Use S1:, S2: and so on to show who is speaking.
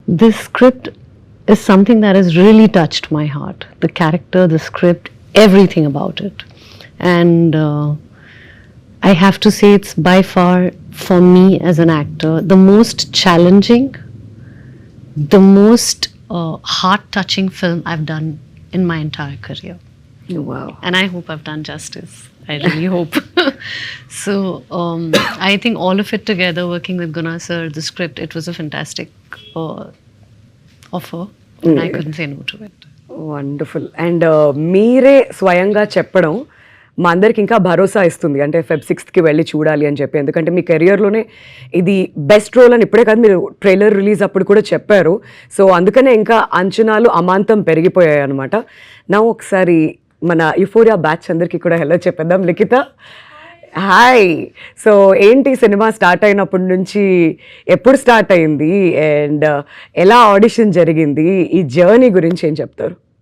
S1: This script is something that has really touched my heart. The character, the script, everything about it. And I have to say it's by far, for me as an actor, the most challenging, the most heart-touching film I've done in my entire career.
S2: Wow.
S1: And I hope I've done justice. I really hope. So I think all of it together, working with Gunnar sir, the script, it was a fantastic offer. And I couldn't say no to it.
S2: Wonderful. And మీరే స్వయంగా చెప్పడం మా అందరికి ఇంకా భరోసా ఇస్తుంది, అంటే Feb 6th వెళ్ళి చూడాలి అని చెప్పి. ఎందుకంటే మీ కెరియర్లోనే ఇది బెస్ట్ రోల్ అని ఇప్పుడే కాదు, మీరు ట్రైలర్ రిలీజ్ అప్పుడు కూడా చెప్పారు. సో అందుకనే ఇంకా అంచనాలు అమాంతం పెరిగిపోయాయి అనమాట. నా ఒకసారి మన యుఫోరియా బ్యాచ్ అందరికీ కూడా హెల్లో చెప్పేద్దాం. లిఖిత, హాయ్. సో ఏంటి సినిమా స్టార్ట్ అయినప్పటి నుంచి ఎప్పుడు స్టార్ట్ అయింది, అండ్ ఎలా ఆడిషన్ జరిగింది, ఈ జర్నీ గురించి ఏం చెప్తారు?